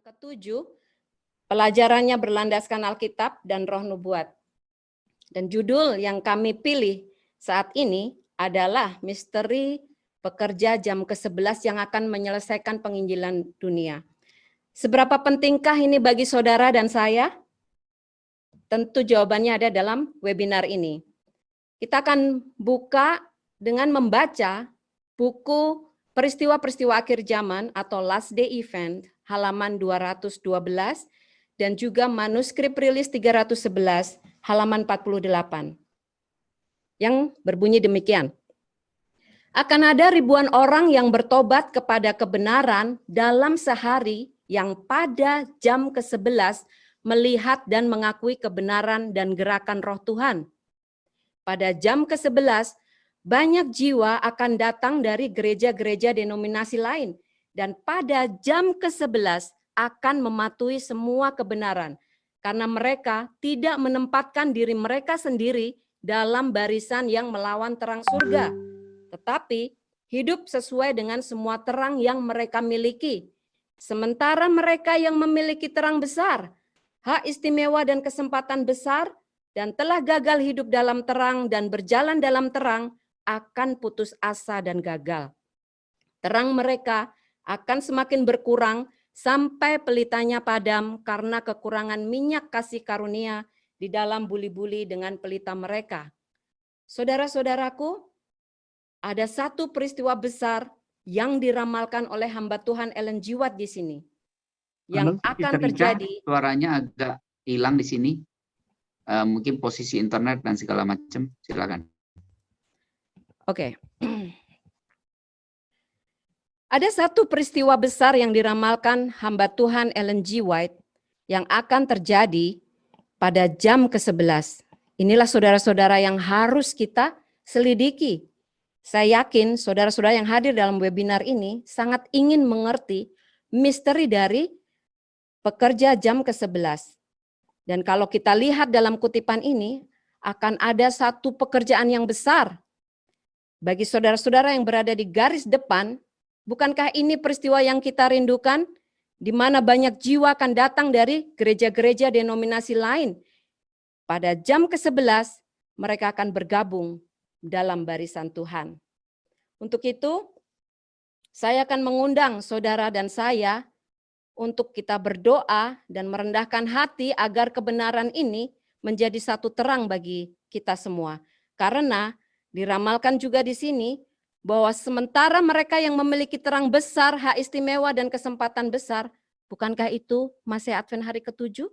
ketujuh, pelajarannya berlandaskan Alkitab dan Roh Nubuat. Dan judul yang kami pilih saat ini adalah Misteri Pekerja Jam ke-11 yang akan menyelesaikan penginjilan dunia. Seberapa pentingkah ini bagi saudara dan saya? Tentu jawabannya ada dalam webinar ini. Kita akan buka dengan membaca buku Peristiwa-peristiwa akhir zaman atau Last Day Event halaman 212 dan juga manuskrip rilis 311 halaman 48 yang berbunyi demikian. Akan ada ribuan orang yang bertobat kepada kebenaran dalam sehari yang pada jam ke-11 melihat dan mengakui kebenaran dan gerakan Roh Tuhan. Pada jam ke-11 banyak jiwa akan datang dari gereja-gereja denominasi lain dan pada jam ke-11 akan mematuhi semua kebenaran karena mereka tidak menempatkan diri mereka sendiri dalam barisan yang melawan terang surga, tetapi hidup sesuai dengan semua terang yang mereka miliki. Sementara mereka yang memiliki terang besar, hak istimewa dan kesempatan besar, dan telah gagal hidup dalam terang dan berjalan dalam terang, akan putus asa dan gagal. Terang mereka akan semakin berkurang sampai pelitanya padam karena kekurangan minyak kasih karunia di dalam buli-buli dengan pelita mereka. Saudara-saudaraku, ada satu peristiwa besar yang diramalkan oleh hamba Tuhan Ellen G. White di sini. Yang akan terjadi. Suaranya agak hilang di sini. Mungkin posisi internet dan segala macam. Silakan. Oke. Ada satu peristiwa besar yang diramalkan hamba Tuhan Ellen G. White yang akan terjadi pada jam ke-11. Inilah saudara-saudara yang harus kita selidiki. Saya yakin saudara-saudara yang hadir dalam webinar ini sangat ingin mengerti misteri dari pekerja jam ke-11. Dan kalau kita lihat dalam kutipan ini, akan ada satu pekerjaan yang besar. Bagi saudara-saudara yang berada di garis depan, bukankah ini peristiwa yang kita rindukan, di mana banyak jiwa akan datang dari gereja-gereja denominasi lain. Pada jam ke-11, mereka akan bergabung dalam barisan Tuhan. Untuk itu, saya akan mengundang saudara dan saya untuk kita berdoa dan merendahkan hati agar kebenaran ini menjadi satu terang bagi kita semua. Karena diramalkan juga di sini bahwa sementara mereka yang memiliki terang besar, hak istimewa dan kesempatan besar, bukankah itu masa Advent hari ke-7?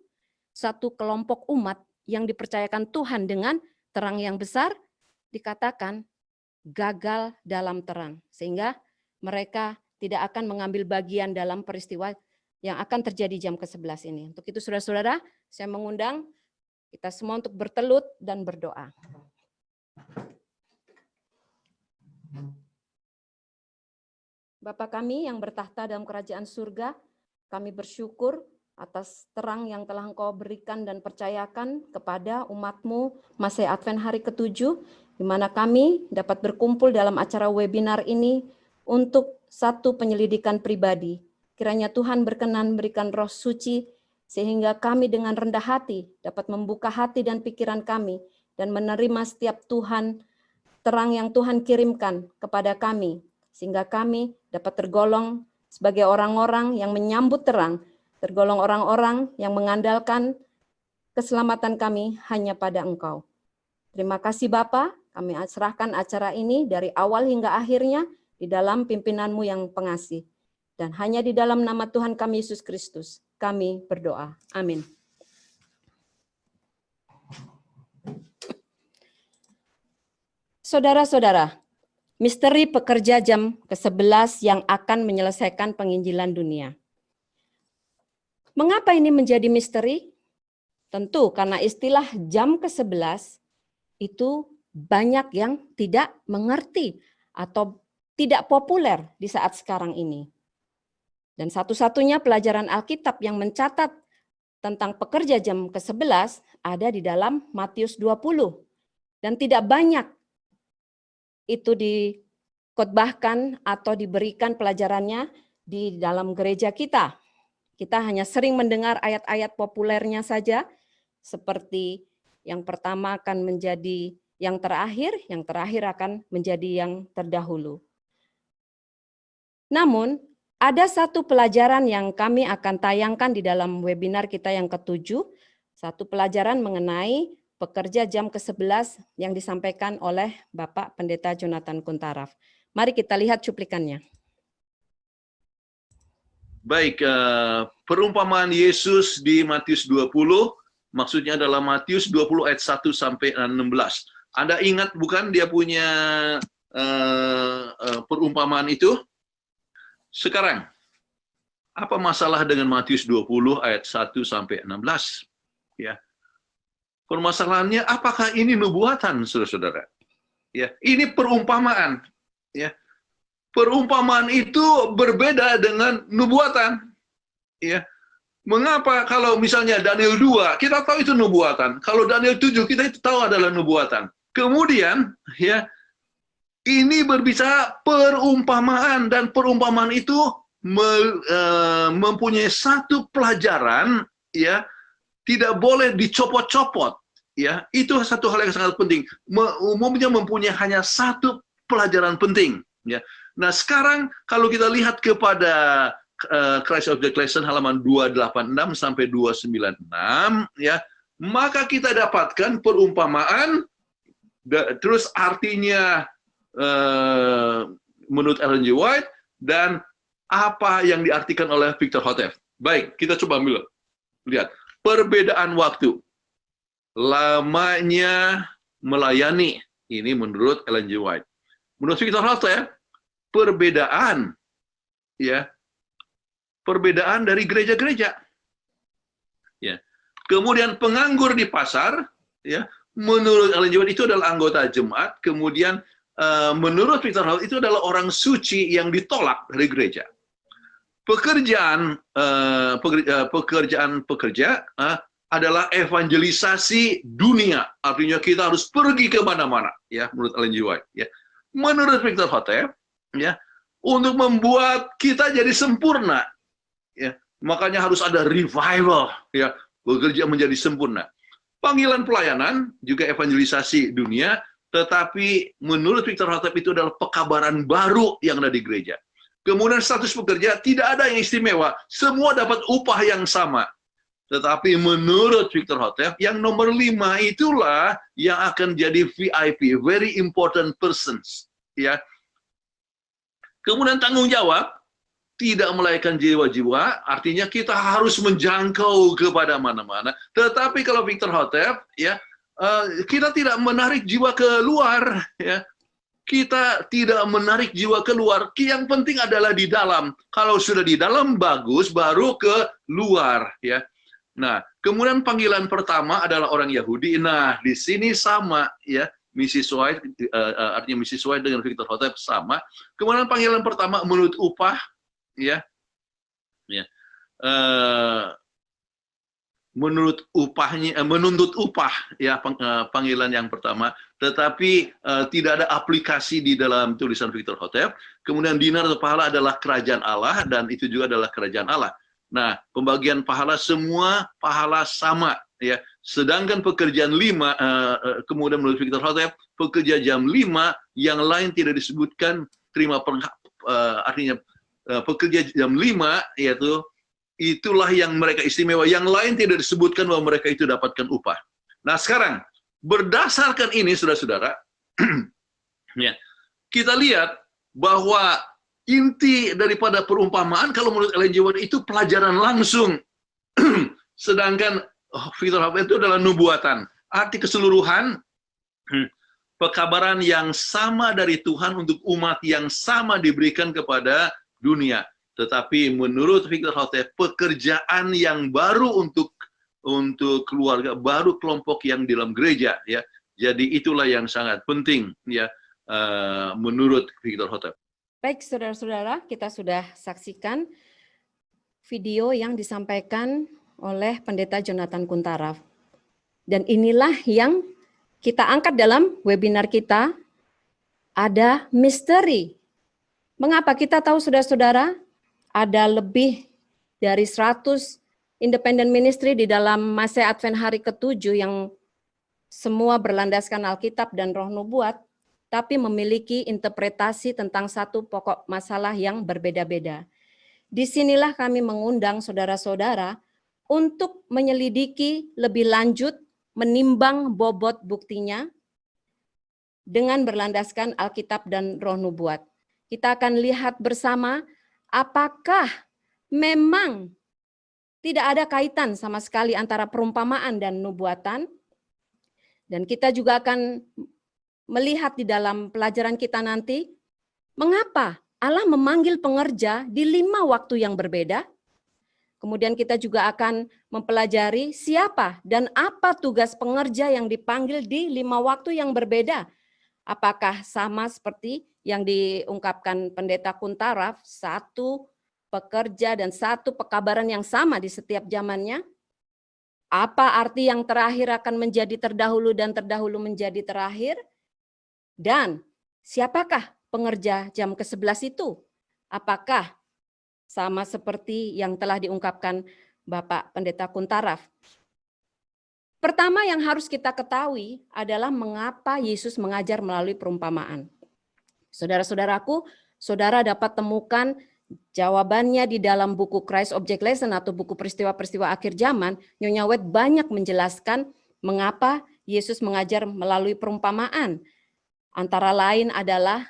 Satu kelompok umat yang dipercayakan Tuhan dengan terang yang besar dikatakan gagal dalam terang. Sehingga mereka tidak akan mengambil bagian dalam peristiwa yang akan terjadi jam ke-11 ini. Untuk itu saudara-saudara, saya mengundang kita semua untuk bertelut dan berdoa. Bapa kami yang bertahta dalam kerajaan surga, kami bersyukur atas terang yang telah Engkau berikan dan percayakan kepada umat-Mu masa Advent hari ke-7, di mana kami dapat berkumpul dalam acara webinar ini untuk satu penyelidikan pribadi. Kiranya Tuhan berkenan berikan roh suci, sehingga kami dengan rendah hati dapat membuka hati dan pikiran kami, dan menerima setiap terang yang Tuhan kirimkan kepada kami, sehingga kami dapat tergolong sebagai orang-orang yang menyambut terang, tergolong orang-orang yang mengandalkan keselamatan kami hanya pada Engkau. Terima kasih Bapa, kami serahkan acara ini dari awal hingga akhirnya di dalam pimpinan-Mu yang pengasih. Dan hanya di dalam nama Tuhan kami Yesus Kristus, kami berdoa. Amin. Saudara-saudara, misteri pekerja jam ke-11 yang akan menyelesaikan penginjilan dunia. Mengapa ini menjadi misteri? Tentu karena istilah jam ke-11 itu banyak yang tidak mengerti atau tidak populer di saat sekarang ini. Dan satu-satunya pelajaran Alkitab yang mencatat tentang pekerja jam ke-11 ada di dalam Matius 20. Dan tidak banyak itu dikotbahkan atau diberikan pelajarannya di dalam gereja kita. Kita hanya sering mendengar ayat-ayat populernya saja, seperti yang pertama akan menjadi yang terakhir akan menjadi yang terdahulu. Namun, ada satu pelajaran yang kami akan tayangkan di dalam webinar kita yang ke-7, satu pelajaran mengenai pekerja jam ke-11 yang disampaikan oleh Bapak Pendeta Jonathan Kuntaraf. Mari kita lihat cuplikannya. Baik, perumpamaan Yesus di Matius 20, maksudnya adalah Matius 20 ayat 1 sampai 16. Anda ingat bukan dia punya perumpamaan itu? Sekarang, apa masalah dengan Matius 20 ayat 1 sampai 16? Ya. Permasalahannya, apakah ini nubuatan, saudara-saudara? Ya, ini perumpamaan. Ya. Perumpamaan itu berbeda dengan nubuatan. Ya. Mengapa kalau misalnya Daniel 2, kita tahu itu nubuatan. Kalau Daniel 7, kita itu tahu adalah nubuatan. Kemudian, ya, ini berbicara perumpamaan, dan perumpamaan itu mempunyai satu pelajaran, ya, tidak boleh dicopot-copot, ya. Itu satu hal yang sangat penting. Umumnya mempunyai hanya satu pelajaran penting, ya. Nah, sekarang kalau kita lihat kepada Christ of the Collection halaman 286 sampai 296, ya, maka kita dapatkan perumpamaan, terus artinya menurut Ellen G. White, dan apa yang diartikan oleh Victor Houteff. Baik, kita coba ambil. Lihat, perbedaan waktu. Lamanya melayani. Ini menurut Ellen G. White. Menurut Victor Houteff, perbedaan, ya, perbedaan dari gereja-gereja. Ya. Kemudian penganggur di pasar, ya, menurut Ellen G. White itu adalah anggota jemaat, kemudian menurut Victor Houteff itu adalah orang suci yang ditolak dari gereja. Pekerja adalah evangelisasi dunia, artinya kita harus pergi ke mana-mana, ya, menurut Ellen G. White. Ya. Menurut Victor Houteff, ya, untuk membuat kita jadi sempurna, ya, makanya harus ada revival, ya, bekerja menjadi sempurna. Panggilan pelayanan juga evangelisasi dunia. Tetapi menurut Victor Houteff itu adalah pekabaran baru yang ada di gereja. Kemudian status pekerja tidak ada yang istimewa, semua dapat upah yang sama. Tetapi menurut Victor Houteff, yang nomor 5 itulah yang akan jadi VIP, very important persons. Ya. Kemudian tanggung jawab, tidak melahirkan jiwa-jiwa, artinya kita harus menjangkau kepada mana-mana. Tetapi kalau Victor Houteff, ya, kita tidak menarik jiwa keluar, ya. Kita tidak menarik jiwa keluar. Yang penting adalah di dalam. Kalau sudah di dalam bagus, baru ke luar, ya. Nah, kemudian panggilan pertama adalah orang Yahudi. Nah, di sini sama, ya. Mrs. White, artinya Mrs. White dengan Victor Houteff sama. Kemudian panggilan pertama menurut upah, ya. Ya. Menurut upahnya, menuntut upah, ya, panggilan yang pertama, tetapi tidak ada aplikasi di dalam tulisan Victor Houteff. Kemudian dinar atau pahala adalah kerajaan Allah, dan itu juga adalah kerajaan Allah. Nah, pembagian pahala, semua pahala sama, ya. Sedangkan pekerjaan 5, kemudian menurut Victor Houteff, pekerja jam 5 yang lain tidak disebutkan terima artinya pekerja jam 5, yaitu itulah yang mereka istimewa. Yang lain tidak disebutkan bahwa mereka itu dapatkan upah. Nah, sekarang berdasarkan ini, saudara-saudara, ya, kita lihat bahwa inti daripada perumpamaan kalau menurut Ellen G. White itu pelajaran langsung. Sedangkan Victor Houteff itu adalah nubuatan. Arti keseluruhan, pekabaran yang sama dari Tuhan untuk umat yang sama diberikan kepada dunia. Tetapi menurut Victor Houteff, pekerjaan yang baru untuk keluarga, baru kelompok yang di dalam gereja, ya. Jadi itulah yang sangat penting, ya, menurut Victor Houteff. Baik, saudara-saudara, kita sudah saksikan video yang disampaikan oleh Pendeta Jonathan Kuntaraf. Dan inilah yang kita angkat dalam webinar kita, ada misteri. Mengapa kita tahu, saudara-saudara, ada lebih dari 100 independent ministry di dalam masa Advent hari ke-7 yang semua berlandaskan Alkitab dan Roh Nubuat, tapi memiliki interpretasi tentang satu pokok masalah yang berbeda-beda. Disinilah kami mengundang saudara-saudara untuk menyelidiki lebih lanjut, menimbang bobot buktinya dengan berlandaskan Alkitab dan Roh Nubuat. Kita akan lihat bersama apakah memang tidak ada kaitan sama sekali antara perumpamaan dan nubuatan. Dan kita juga akan melihat di dalam pelajaran kita nanti, mengapa Allah memanggil pengerja di 5 waktu yang berbeda. Kemudian kita juga akan mempelajari siapa dan apa tugas pengerja yang dipanggil di 5 waktu yang berbeda. Apakah sama seperti yang diungkapkan Pendeta Kuntaraf, satu pekerja dan satu pekabaran yang sama di setiap zamannya? Apa arti yang terakhir akan menjadi terdahulu dan terdahulu menjadi terakhir? Dan siapakah pengerja jam ke-11 itu? Apakah sama seperti yang telah diungkapkan Bapak Pendeta Kuntaraf? Pertama yang harus kita ketahui adalah mengapa Yesus mengajar melalui perumpamaan. Saudara-saudaraku, saudara dapat temukan jawabannya di dalam buku Christ Object Lesson atau buku peristiwa-peristiwa akhir zaman. Nyonya White banyak menjelaskan mengapa Yesus mengajar melalui perumpamaan. Antara lain adalah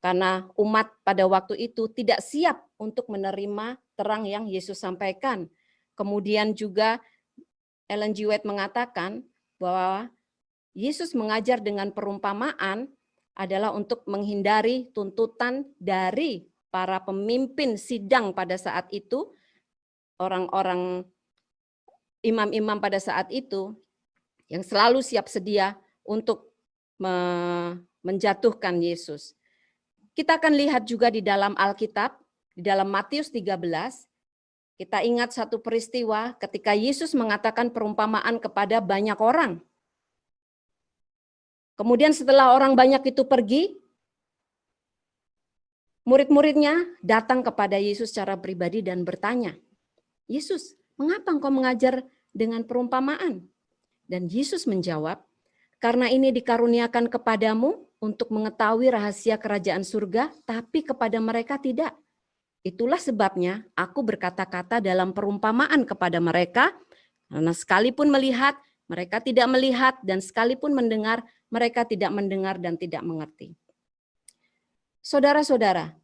karena umat pada waktu itu tidak siap untuk menerima terang yang Yesus sampaikan. Kemudian juga Ellen G. White mengatakan bahwa Yesus mengajar dengan perumpamaan adalah untuk menghindari tuntutan dari para pemimpin sidang pada saat itu, orang-orang imam-imam pada saat itu, yang selalu siap sedia untuk menjatuhkan Yesus. Kita akan lihat juga di dalam Alkitab, di dalam Matius 13, kita ingat satu peristiwa ketika Yesus mengatakan perumpamaan kepada banyak orang. Kemudian setelah orang banyak itu pergi, murid-muridnya datang kepada Yesus secara pribadi dan bertanya, Yesus, mengapa engkau mengajar dengan perumpamaan? Dan Yesus menjawab, karena ini dikaruniakan kepadamu untuk mengetahui rahasia kerajaan surga, tapi kepada mereka tidak. Itulah sebabnya aku berkata-kata dalam perumpamaan kepada mereka, karena sekalipun melihat, mereka tidak melihat, dan sekalipun mendengar, mereka tidak mendengar dan tidak mengerti. Saudara-saudara,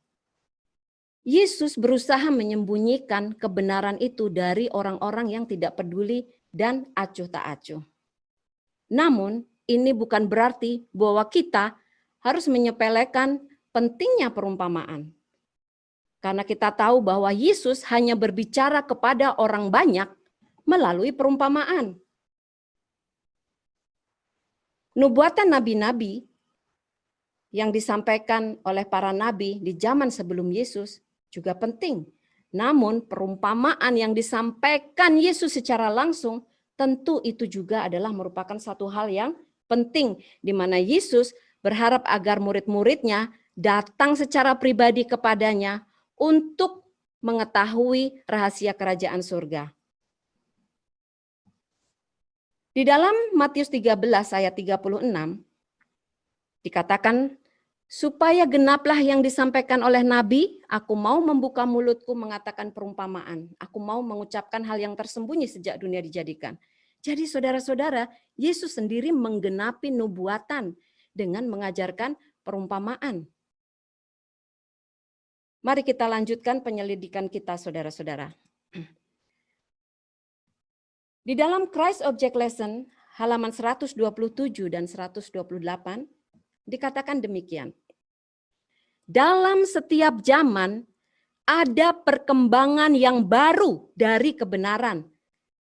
Yesus berusaha menyembunyikan kebenaran itu dari orang-orang yang tidak peduli dan acuh tak acuh. Namun, ini bukan berarti bahwa kita harus menyepelekan pentingnya perumpamaan. Karena kita tahu bahwa Yesus hanya berbicara kepada orang banyak melalui perumpamaan. Nubuatan nabi-nabi yang disampaikan oleh para nabi di zaman sebelum Yesus juga penting. Namun perumpamaan yang disampaikan Yesus secara langsung tentu itu juga adalah merupakan satu hal yang penting, di mana Yesus berharap agar murid-muridnya datang secara pribadi kepadanya untuk mengetahui rahasia kerajaan surga. Di dalam Matius 13 ayat 36 dikatakan, supaya genaplah yang disampaikan oleh Nabi, aku mau membuka mulutku mengatakan perumpamaan. Aku mau mengucapkan hal yang tersembunyi sejak dunia dijadikan. Jadi saudara-saudara, Yesus sendiri menggenapi nubuatan dengan mengajarkan perumpamaan. Mari kita lanjutkan penyelidikan kita, saudara-saudara. Di dalam Christ Object Lesson, halaman 127 dan 128, dikatakan demikian. Dalam setiap zaman, ada perkembangan yang baru dari kebenaran.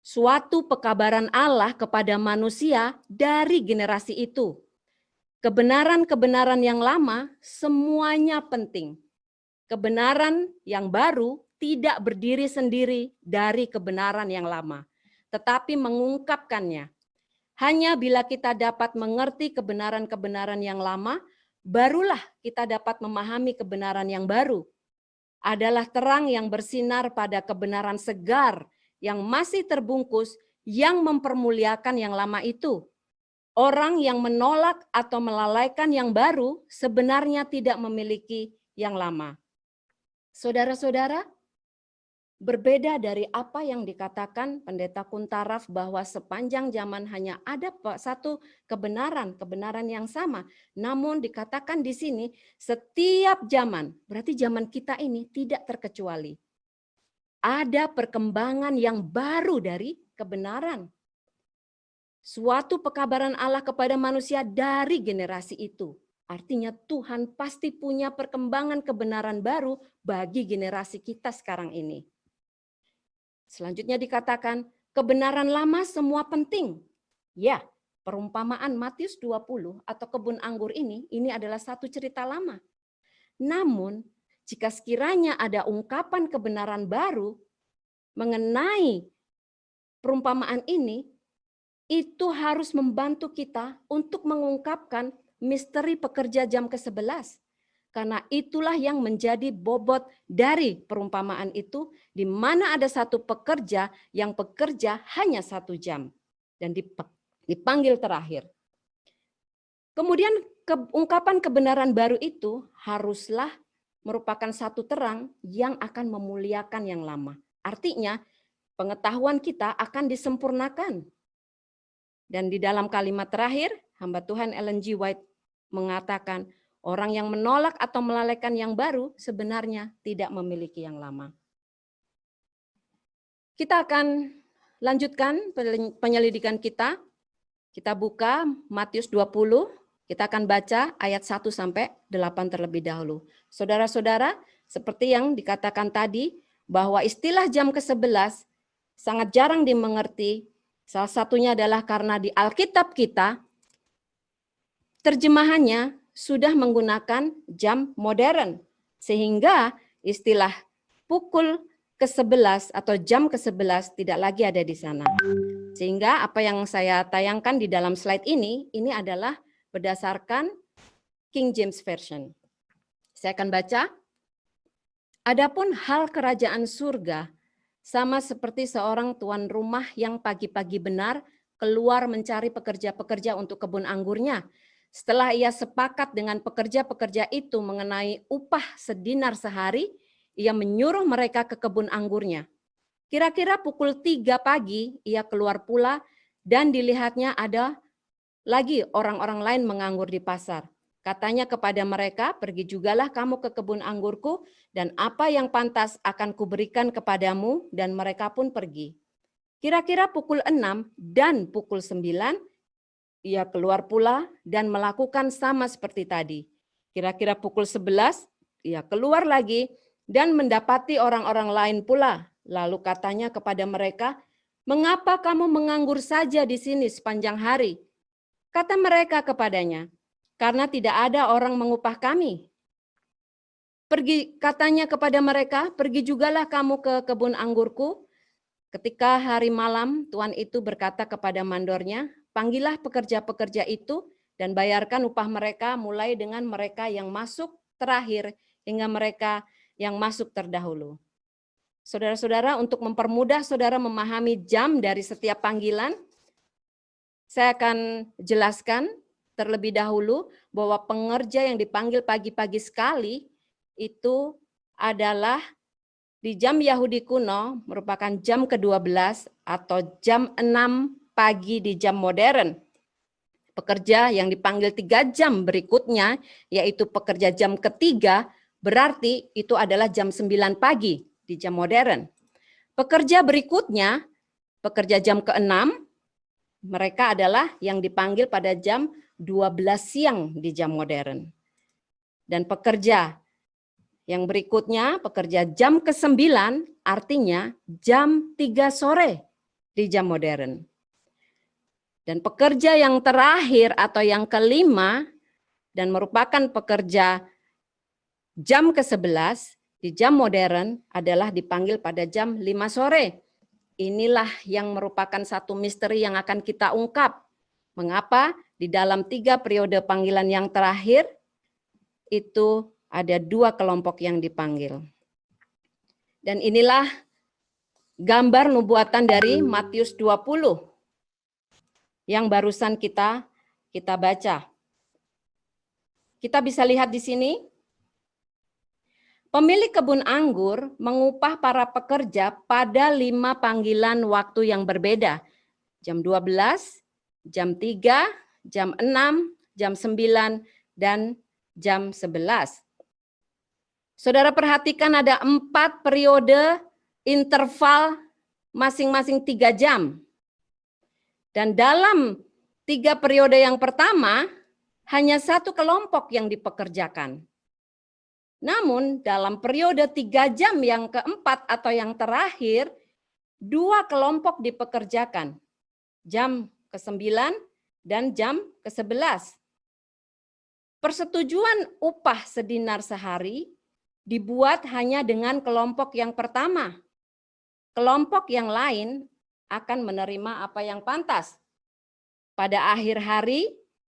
Suatu pekabaran Allah kepada manusia dari generasi itu. Kebenaran-kebenaran yang lama semuanya penting. Kebenaran yang baru tidak berdiri sendiri dari kebenaran yang lama, tetapi mengungkapkannya. Hanya bila kita dapat mengerti kebenaran-kebenaran yang lama, barulah kita dapat memahami kebenaran yang baru. adalah terang yang bersinar pada kebenaran segar yang masih terbungkus yang mempermuliakan yang lama itu. Orang yang menolak atau melalaikan yang baru sebenarnya tidak memiliki yang lama. Saudara-saudara, berbeda dari apa yang dikatakan Pendeta Kuntaraf bahwa sepanjang zaman hanya ada satu kebenaran yang sama. Namun dikatakan di sini setiap zaman, berarti zaman kita ini tidak terkecuali. Ada perkembangan yang baru dari kebenaran. Suatu pekabaran Allah kepada manusia dari generasi itu. Artinya Tuhan pasti punya perkembangan kebenaran baru bagi generasi kita sekarang ini. Selanjutnya dikatakan, kebenaran lama semua penting. Ya, perumpamaan Matius 20 atau kebun anggur ini adalah satu cerita lama. Namun, jika sekiranya ada ungkapan kebenaran baru mengenai perumpamaan ini, itu harus membantu kita untuk mengungkapkan misteri pekerja jam ke-11. Karena itulah yang menjadi bobot dari perumpamaan itu, di mana ada satu pekerja yang bekerja hanya 1 jam dan dipanggil terakhir. Kemudian ungkapan kebenaran baru itu haruslah merupakan satu terang yang akan memuliakan yang lama. Artinya pengetahuan kita akan disempurnakan. Dan di dalam kalimat terakhir, hamba Tuhan Ellen G. White mengatakan, orang yang menolak atau melalaikan yang baru sebenarnya tidak memiliki yang lama. Kita akan lanjutkan penyelidikan kita. Kita buka Matius 20, kita akan baca ayat 1 sampai 8 terlebih dahulu. Saudara-saudara, seperti yang dikatakan tadi, bahwa istilah jam ke-11 sangat jarang dimengerti. Salah satunya adalah karena di Alkitab kita, terjemahannya sudah menggunakan jam modern. Sehingga istilah pukul ke-11 atau jam ke-11 tidak lagi ada di sana. Sehingga apa yang saya tayangkan di dalam slide ini adalah berdasarkan King James Version. Saya akan baca. Adapun hal kerajaan surga, sama seperti seorang tuan rumah yang pagi-pagi benar keluar mencari pekerja-pekerja untuk kebun anggurnya. Setelah ia sepakat dengan pekerja-pekerja itu mengenai upah sedinar sehari, ia menyuruh mereka ke kebun anggurnya. Kira-kira pukul 3 pagi ia keluar pula dan dilihatnya ada lagi orang-orang lain menganggur di pasar. Katanya kepada mereka, pergi jugalah kamu ke kebun anggurku dan apa yang pantas akan kuberikan kepadamu, dan mereka pun pergi. Kira-kira pukul 6 dan pukul 9 ia keluar pula dan melakukan sama seperti tadi. Kira-kira pukul 11 ia keluar lagi dan mendapati orang-orang lain pula. Lalu katanya kepada mereka, mengapa kamu menganggur saja di sini sepanjang hari? Kata mereka kepadanya, karena tidak ada orang mengupah kami. Pergi, katanya kepada mereka, pergi jugalah kamu ke kebun anggurku. Ketika hari malam, tuan itu berkata kepada mandornya, panggillah pekerja-pekerja itu dan bayarkan upah mereka mulai dengan mereka yang masuk terakhir hingga mereka yang masuk terdahulu. Saudara-saudara, untuk mempermudah saudara memahami jam dari setiap panggilan, saya akan jelaskan terlebih dahulu bahwa pengerja yang dipanggil pagi-pagi sekali itu adalah di jam Yahudi kuno merupakan jam ke-12 atau jam 6 pagi di jam modern. Pekerja yang dipanggil 3 jam berikutnya, yaitu pekerja jam ketiga, berarti itu adalah jam 9 pagi di jam modern. Pekerja berikutnya, pekerja jam ke-6, mereka adalah yang dipanggil pada jam 12 siang di jam modern. Dan pekerja yang berikutnya, pekerja jam ke-9, artinya jam 3 sore di jam modern. Dan pekerja yang terakhir atau yang kelima, dan merupakan pekerja jam ke-11 di jam modern adalah dipanggil pada jam 5 sore. Inilah yang merupakan satu misteri yang akan kita ungkap. Mengapa di dalam 3 periode panggilan yang terakhir itu ada 2 kelompok yang dipanggil. Dan inilah gambar nubuatan dari Matius 20 yang barusan kita baca. Kita bisa lihat di sini, pemilik kebun anggur mengupah para pekerja pada 5 panggilan waktu yang berbeda. Jam 12, jam 3, jam 6, jam 9, dan jam 11. Saudara perhatikan ada 4 periode interval masing-masing 3 jam. Dan dalam 3 periode yang pertama, hanya 1 kelompok yang dipekerjakan. Namun dalam periode 3 jam yang keempat atau yang terakhir, 2 kelompok dipekerjakan. Jam ke-9 dan jam ke-11. Persetujuan upah sedinar sehari dibuat hanya dengan kelompok yang pertama. Kelompok yang lain akan menerima apa yang pantas. Pada akhir hari,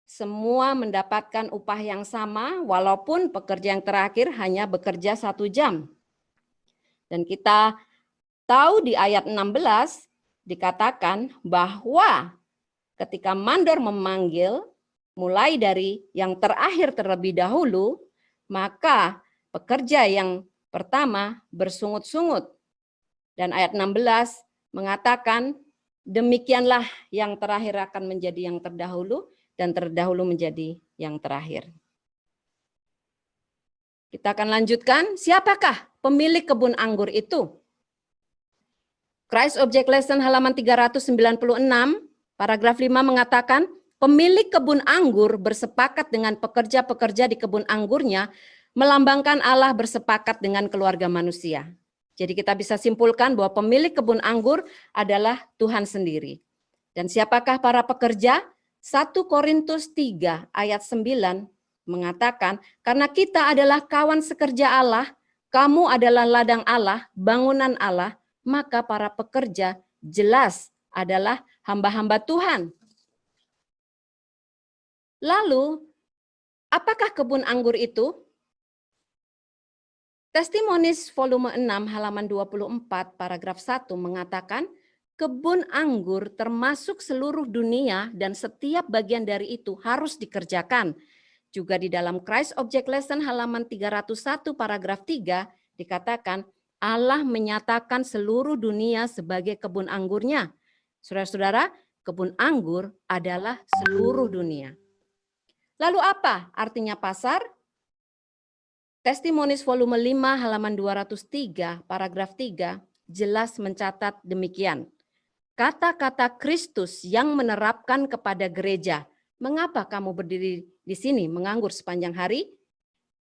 semua mendapatkan upah yang sama, walaupun pekerja yang terakhir hanya bekerja 1 jam. Dan kita tahu di ayat 16, dikatakan bahwa ketika mandor memanggil, mulai dari yang terakhir terlebih dahulu, maka pekerja yang pertama bersungut-sungut. Dan ayat 16 mengatakan, demikianlah yang terakhir akan menjadi yang terdahulu, dan terdahulu menjadi yang terakhir. Kita akan lanjutkan, siapakah pemilik kebun anggur itu? Christ Object Lesson halaman 396, paragraf 5 mengatakan, pemilik kebun anggur bersepakat dengan pekerja-pekerja di kebun anggurnya, melambangkan Allah bersepakat dengan keluarga manusia. Jadi kita bisa simpulkan bahwa pemilik kebun anggur adalah Tuhan sendiri. Dan siapakah para pekerja? 1 Korintus 3 ayat 9 mengatakan, karena kita adalah kawan sekerja Allah, kamu adalah ladang Allah, bangunan Allah, maka para pekerja jelas adalah hamba-hamba Tuhan. Lalu, apakah kebun anggur itu? Testimonis volume 6 halaman 24 paragraf 1 mengatakan, kebun anggur termasuk seluruh dunia dan setiap bagian dari itu harus dikerjakan. Juga di dalam Christ Object Lesson halaman 301 paragraf 3 dikatakan, Allah menyatakan seluruh dunia sebagai kebun anggurnya. Saudara-saudara, kebun anggur adalah seluruh dunia. Lalu apa artinya pasar? Testimonis volume 5 halaman 203 paragraf 3 jelas mencatat demikian. Kata-kata Kristus yang menerapkan kepada gereja, mengapa kamu berdiri di sini menganggur sepanjang hari?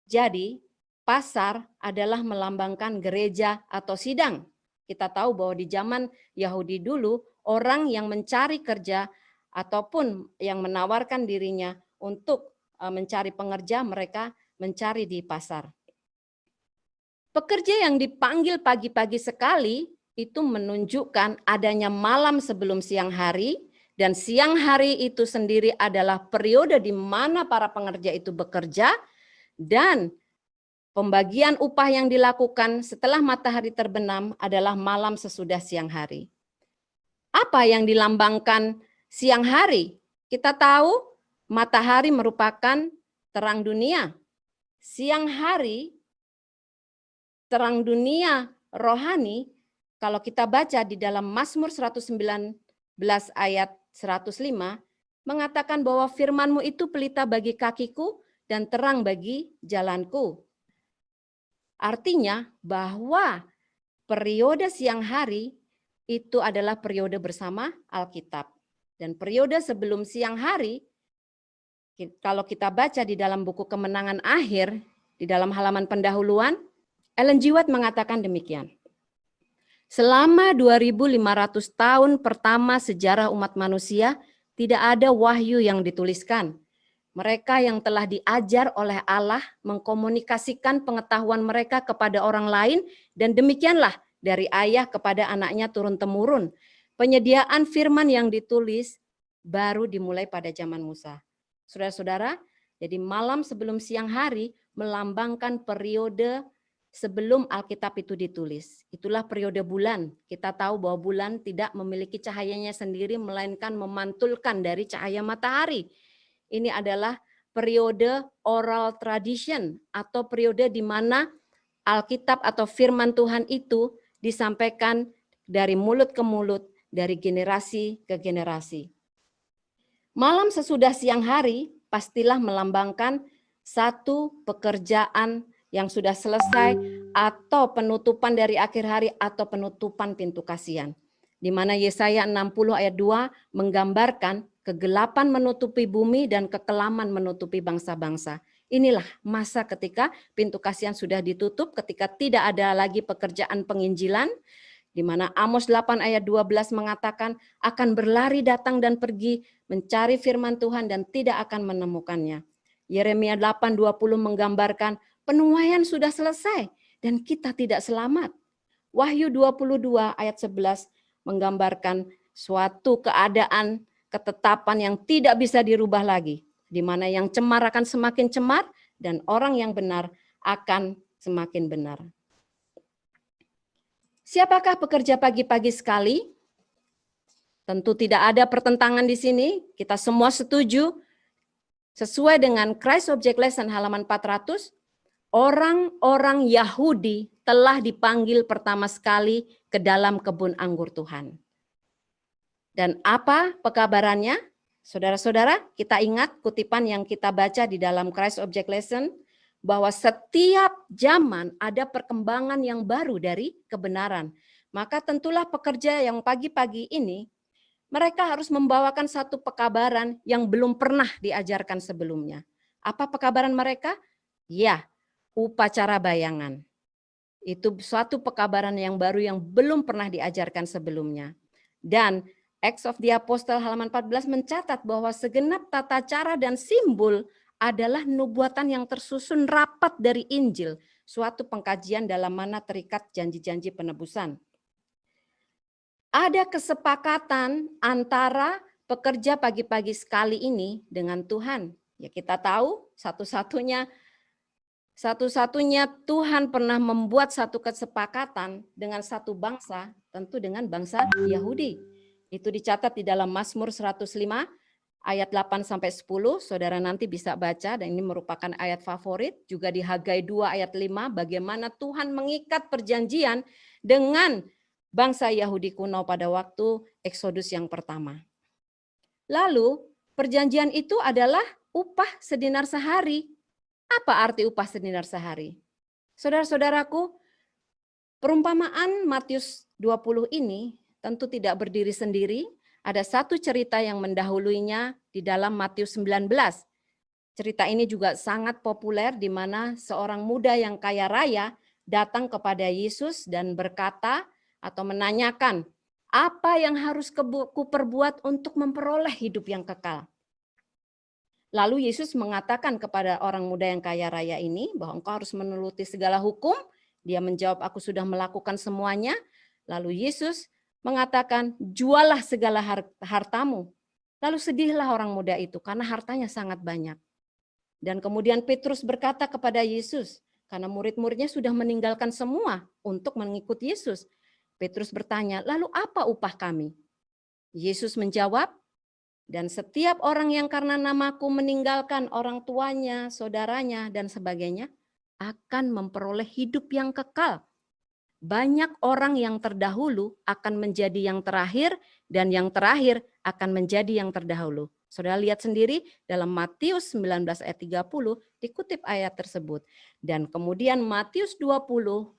Jadi, pasar adalah melambangkan gereja atau sidang. Kita tahu bahwa di zaman Yahudi dulu, orang yang mencari kerja ataupun yang menawarkan dirinya untuk mencari pengerja, mereka mencari di pasar. Pekerja yang dipanggil pagi-pagi sekali itu menunjukkan adanya malam sebelum siang hari, dan siang hari itu sendiri adalah periode di mana para pengerja itu bekerja, dan pembagian upah yang dilakukan setelah matahari terbenam adalah malam sesudah siang hari. Apa yang dilambangkan siang hari? Kita tahu matahari merupakan terang dunia. Siang hari, terang dunia rohani, kalau kita baca di dalam Mazmur 119 ayat 105, mengatakan bahwa firman-Mu itu pelita bagi kakiku dan terang bagi jalanku. Artinya bahwa periode siang hari itu adalah periode bersama Alkitab. Dan periode sebelum siang hari, kalau kita baca di dalam buku Kemenangan Akhir, di dalam halaman pendahuluan, Ellen G. White mengatakan demikian. Selama 2500 tahun pertama sejarah umat manusia, tidak ada wahyu yang dituliskan. Mereka yang telah diajar oleh Allah mengkomunikasikan pengetahuan mereka kepada orang lain, dan demikianlah dari ayah kepada anaknya turun-temurun. Penyediaan firman yang ditulis baru dimulai pada zaman Musa. Saudara-saudara, jadi malam sebelum siang hari melambangkan periode sebelum Alkitab itu ditulis. Itulah periode bulan. Kita tahu bahwa bulan tidak memiliki cahayanya sendiri, melainkan memantulkan dari cahaya matahari. Ini adalah periode oral tradition atau periode di mana Alkitab atau firman Tuhan itu disampaikan dari mulut ke mulut, dari generasi ke generasi. Malam sesudah siang hari pastilah melambangkan satu pekerjaan yang sudah selesai atau penutupan dari akhir hari atau penutupan pintu kasihan. Di mana Yesaya 60 ayat 2 menggambarkan kegelapan menutupi bumi dan kekelaman menutupi bangsa-bangsa. Inilah masa ketika pintu kasihan sudah ditutup, ketika tidak ada lagi pekerjaan penginjilan, di mana Amos 8 ayat 12 mengatakan akan berlari datang dan pergi mencari firman Tuhan dan tidak akan menemukannya. Yeremia 8:20 menggambarkan penuaian sudah selesai dan kita tidak selamat. Wahyu 22 ayat 11 menggambarkan suatu keadaan ketetapan yang tidak bisa dirubah lagi, di mana yang cemar akan semakin cemar dan orang yang benar akan semakin benar. Siapakah pekerja pagi-pagi sekali? Tentu tidak ada pertentangan di sini. Kita semua setuju. Sesuai dengan Christ Object Lesson halaman 400, orang-orang Yahudi telah dipanggil pertama sekali ke dalam kebun anggur Tuhan. Dan apa pekabarannya? Saudara-saudara, kita ingat kutipan yang kita baca di dalam Christ Object Lesson, bahwa setiap zaman ada perkembangan yang baru dari kebenaran. Maka tentulah pekerja yang pagi-pagi ini, mereka harus membawakan satu pekabaran yang belum pernah diajarkan sebelumnya. Apa pekabaran mereka? Ya, upacara bayangan. Itu suatu pekabaran yang baru yang belum pernah diajarkan sebelumnya. Dan Acts of the Apostle halaman 14 mencatat bahwa segenap tata cara dan simbol adalah nubuatan yang tersusun rapat dari Injil, suatu pengkajian dalam mana terikat janji-janji penebusan. Ada kesepakatan antara pekerja pagi-pagi sekali ini dengan Tuhan. Ya kita tahu satu-satunya Tuhan pernah membuat satu kesepakatan dengan satu bangsa, tentu dengan bangsa Yahudi. Itu dicatat di dalam Mazmur 105 ayat 8-10, saudara nanti bisa baca dan ini merupakan ayat favorit. Juga di Hagai 2 ayat 5, bagaimana Tuhan mengikat perjanjian dengan bangsa Yahudi kuno pada waktu Eksodus yang pertama. Lalu perjanjian itu adalah upah sedinar sehari. Apa arti upah sedinar sehari? Saudara-saudaraku, perumpamaan Matius 20 ini tentu tidak berdiri sendiri. Ada satu cerita yang mendahuluinya di dalam Matius 19. Cerita ini juga sangat populer di mana seorang muda yang kaya raya datang kepada Yesus dan berkata atau menanyakan, apa yang harus kuperbuat untuk memperoleh hidup yang kekal? Lalu Yesus mengatakan kepada orang muda yang kaya raya ini bahwa engkau harus menuruti segala hukum. Dia menjawab, aku sudah melakukan semuanya. Lalu Yesus mengatakan, jualah segala hartamu. Lalu sedihlah orang muda itu karena hartanya sangat banyak. Dan kemudian Petrus berkata kepada Yesus, karena murid-muridnya sudah meninggalkan semua untuk mengikut Yesus. Petrus bertanya, lalu apa upah kami? Yesus menjawab, dan setiap orang yang karena namaku meninggalkan orang tuanya, saudaranya, dan sebagainya, akan memperoleh hidup yang kekal. Banyak orang yang terdahulu akan menjadi yang terakhir, dan yang terakhir akan menjadi yang terdahulu. Saudara lihat sendiri dalam Matius 19 ayat 30 dikutip ayat tersebut. Dan kemudian Matius 20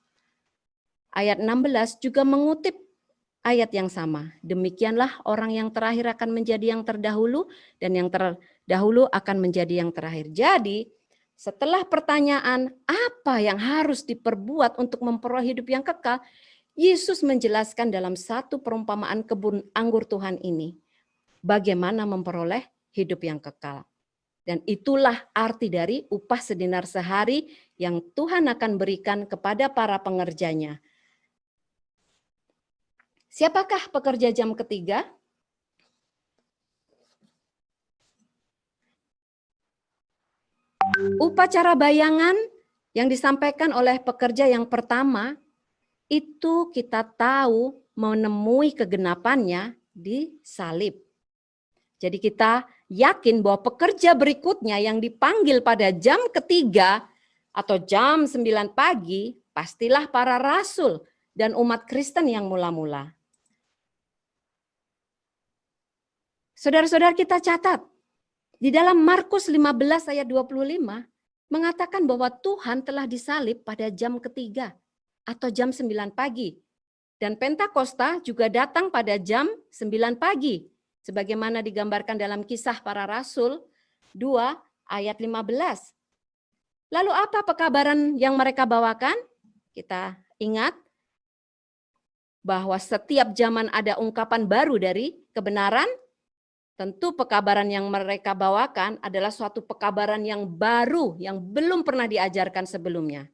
ayat 16 juga mengutip ayat yang sama. Demikianlah orang yang terakhir akan menjadi yang terdahulu, dan yang terdahulu akan menjadi yang terakhir. Jadi setelah pertanyaan apa yang harus diperbuat untuk memperoleh hidup yang kekal, Yesus menjelaskan dalam satu perumpamaan kebun anggur Tuhan ini, bagaimana memperoleh hidup yang kekal. Dan itulah arti dari upah sedinar sehari yang Tuhan akan berikan kepada para pengerjanya. Siapakah pekerja jam ketiga? Upacara bayangan Yang disampaikan oleh pekerja yang pertama, itu kita tahu menemui kegenapannya di salib. Jadi kita yakin bahwa pekerja berikutnya yang dipanggil pada jam ketiga atau jam 9 pagi, pastilah para rasul dan umat Kristen yang mula-mula. Saudara-saudara kita catat, di dalam Markus 15 ayat 25, mengatakan bahwa Tuhan telah disalib pada jam ketiga atau jam 9 pagi. Dan Pentakosta juga datang pada jam 9 pagi. Sebagaimana digambarkan dalam Kisah Para Rasul 2 ayat 15. Lalu apa pekabaran yang mereka bawakan? Kita ingat bahwa setiap zaman ada ungkapan baru dari kebenaran. Tentu pekabaran yang mereka bawakan adalah suatu pekabaran yang baru, yang belum pernah diajarkan sebelumnya,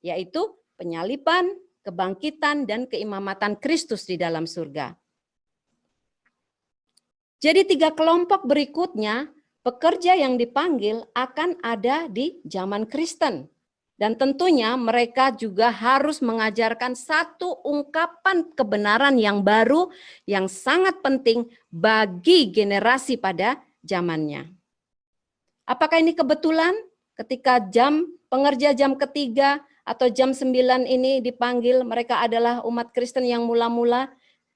yaitu penyaliban, kebangkitan, dan keimamatan Kristus di dalam surga. Jadi 3 kelompok berikutnya, pekerja yang dipanggil akan ada di zaman Kristen. Dan tentunya mereka juga harus mengajarkan satu ungkapan kebenaran yang baru yang sangat penting bagi generasi pada zamannya. Apakah ini kebetulan ketika pengerja jam ketiga atau jam 9 ini dipanggil, mereka adalah umat Kristen yang mula-mula,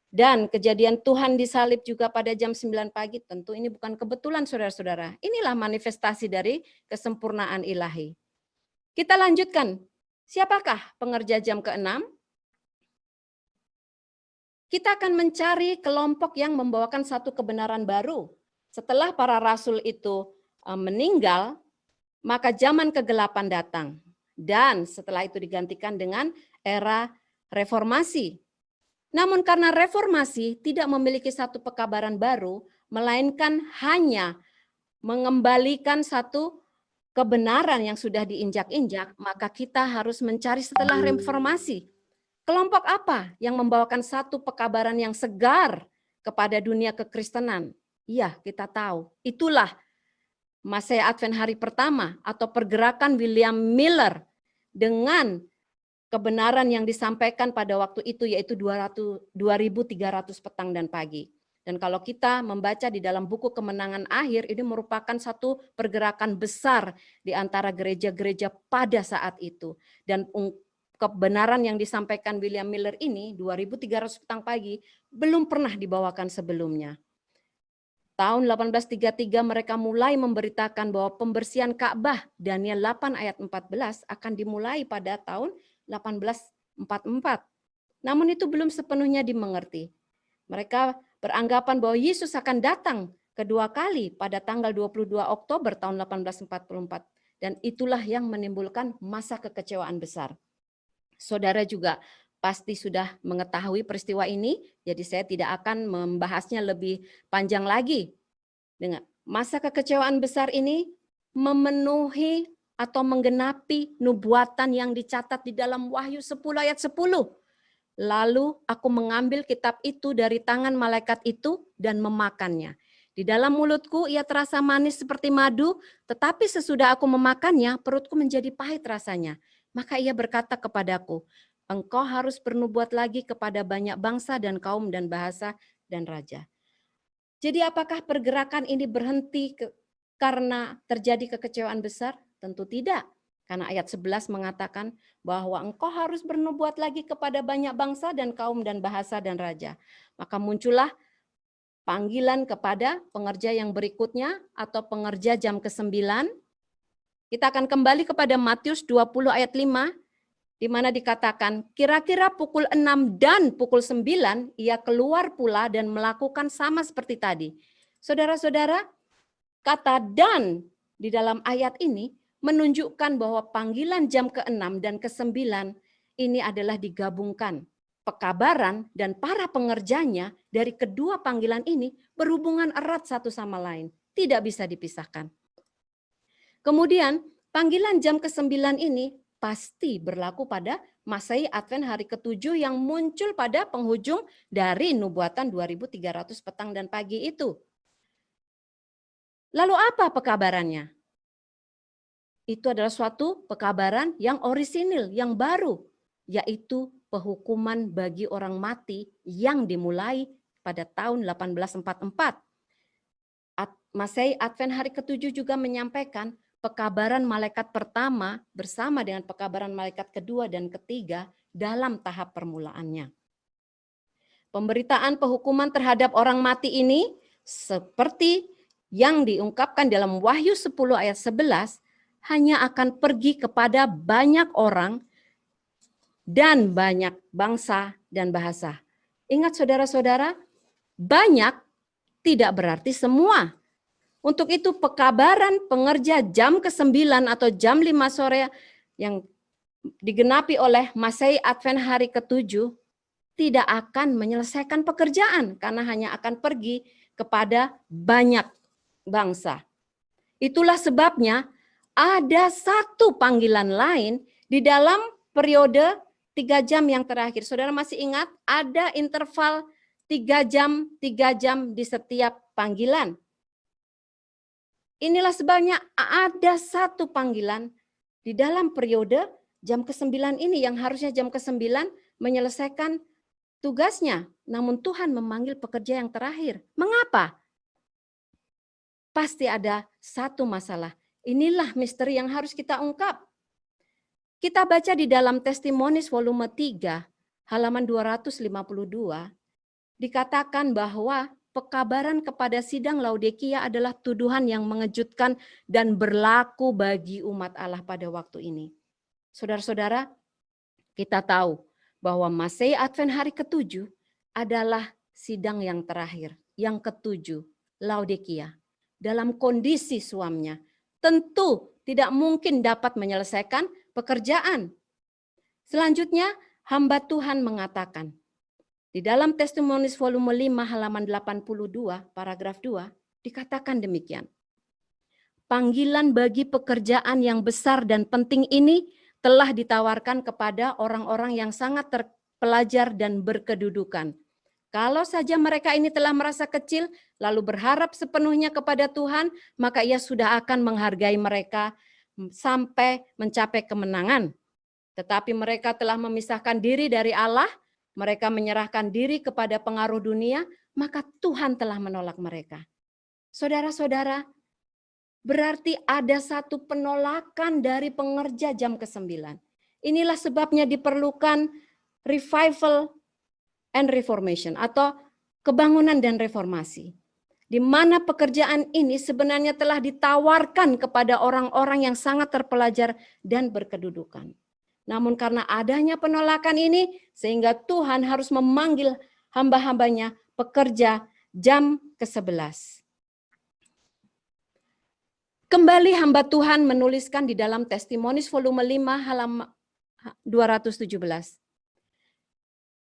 dan kejadian Tuhan disalib juga pada jam 9 pagi? Tentu ini bukan kebetulan, saudara-saudara. Inilah manifestasi dari kesempurnaan ilahi. Kita lanjutkan. Siapakah pengerja jam ke-6? Kita akan mencari kelompok yang membawakan satu kebenaran baru. Setelah para rasul itu meninggal, maka zaman kegelapan datang. Dan setelah itu digantikan dengan era reformasi. Namun karena reformasi tidak memiliki satu pekabaran baru, melainkan hanya mengembalikan satu kebenaran yang sudah diinjak-injak, maka kita harus mencari setelah reformasi. Kelompok apa yang membawakan satu pekabaran yang segar kepada dunia kekristenan? Iya, kita tahu. Itulah Masa Advent hari pertama atau pergerakan William Miller dengan kebenaran yang disampaikan pada waktu itu, yaitu 2300 petang dan pagi. Dan kalau kita membaca di dalam buku Kemenangan Akhir, ini merupakan satu pergerakan besar di antara gereja-gereja pada saat itu. Dan kebenaran yang disampaikan William Miller ini, 2300 petang pagi, belum pernah dibawakan sebelumnya. Tahun 1833 mereka mulai memberitakan bahwa pembersihan Ka'bah, Daniel 8 ayat 14, akan dimulai pada tahun 1844. Namun itu belum sepenuhnya dimengerti. Mereka beranggapan bahwa Yesus akan datang kedua kali pada tanggal 22 Oktober tahun 1844. Dan itulah yang menimbulkan masa kekecewaan besar. Saudara juga pasti sudah mengetahui peristiwa ini, jadi saya tidak akan membahasnya lebih panjang lagi. Dengan masa kekecewaan besar ini memenuhi atau menggenapi nubuatan yang dicatat di dalam Wahyu 10 ayat 10. Lalu aku mengambil kitab itu dari tangan malaikat itu dan memakannya. Di dalam mulutku ia terasa manis seperti madu, tetapi sesudah aku memakannya, perutku menjadi pahit rasanya. Maka ia berkata kepadaku, engkau harus bernubuat lagi kepada banyak bangsa dan kaum dan bahasa dan raja. Jadi apakah pergerakan ini berhenti karena terjadi kekecewaan besar? Tentu tidak. Karena ayat 11 mengatakan bahwa engkau harus bernubuat lagi kepada banyak bangsa dan kaum dan bahasa dan raja. Maka muncullah panggilan kepada pengerja yang berikutnya atau pengerja jam ke-9. Kita akan kembali kepada Matius 20 ayat 5, di mana dikatakan kira-kira pukul 6 dan pukul 9 ia keluar pula dan melakukan sama seperti tadi. Saudara-saudara, kata dan di dalam ayat ini menunjukkan bahwa panggilan jam ke-6 dan ke-9 ini adalah digabungkan. Pekabaran dan para pengerjanya dari kedua panggilan ini berhubungan erat satu sama lain. Tidak bisa dipisahkan. Kemudian panggilan jam ke-9 ini pasti berlaku pada Masehi Advent hari ke-7 yang muncul pada penghujung dari nubuatan 2300 petang dan pagi itu. Lalu apa pekabarannya? itu adalah suatu pekabaran yang orisinil, yang baru, yaitu penghukuman bagi orang mati yang dimulai pada tahun 1844. Masehi Advent hari ke-7 juga menyampaikan pekabaran malaikat pertama bersama dengan pekabaran malaikat kedua dan ketiga dalam tahap permulaannya. Pemberitaan penghukuman terhadap orang mati ini seperti yang diungkapkan dalam Wahyu 10 ayat 11 hanya akan pergi kepada banyak orang dan banyak bangsa dan bahasa. Ingat saudara-saudara, banyak tidak berarti semua. Untuk itu pekabaran pengerja jam ke-9 atau jam 5 sore yang digenapi oleh Masehi Advent hari ke-7 tidak akan menyelesaikan pekerjaan karena hanya akan pergi kepada banyak bangsa. Itulah sebabnya ada satu panggilan lain di dalam periode 3 jam yang terakhir. Saudara masih ingat ada interval 3 jam di setiap panggilan. Inilah sebabnya ada satu panggilan di dalam periode jam ke-9 ini yang harusnya jam ke-9 menyelesaikan tugasnya. Namun Tuhan memanggil pekerja yang terakhir. Mengapa? Pasti ada satu masalah. Inilah misteri yang harus kita ungkap. Kita baca di dalam Testimonies volume 3 halaman 252 dikatakan bahwa pekabaran kepada sidang Laodikia adalah tuduhan yang mengejutkan dan berlaku bagi umat Allah pada waktu ini. Saudara-saudara, kita tahu bahwa Masehi Advent hari ke-7 adalah sidang yang terakhir, yang ke-7, Laodikia. Dalam kondisi suamnya, tentu tidak mungkin dapat menyelesaikan pekerjaan. Selanjutnya, hamba Tuhan mengatakan, di dalam Testimonies volume 5 halaman 82 paragraf 2 dikatakan demikian. Panggilan bagi pekerjaan yang besar dan penting ini telah ditawarkan kepada orang-orang yang sangat terpelajar dan berkedudukan. Kalau saja mereka ini telah merasa kecil lalu berharap sepenuhnya kepada Tuhan, maka Ia sudah akan menghargai mereka sampai mencapai kemenangan. Tetapi mereka telah memisahkan diri dari Allah, mereka menyerahkan diri kepada pengaruh dunia, maka Tuhan telah menolak mereka. Saudara-saudara, berarti ada satu penolakan dari pengerja jam ke-9. Inilah sebabnya diperlukan revival and reformation atau kebangunan dan reformasi. Di mana pekerjaan ini sebenarnya telah ditawarkan kepada orang-orang yang sangat terpelajar dan berkedudukan. Namun karena adanya penolakan ini, sehingga Tuhan harus memanggil hamba-hambanya pekerja jam ke-11. Kembali hamba Tuhan menuliskan di dalam Testimonies volume 5 halaman 217.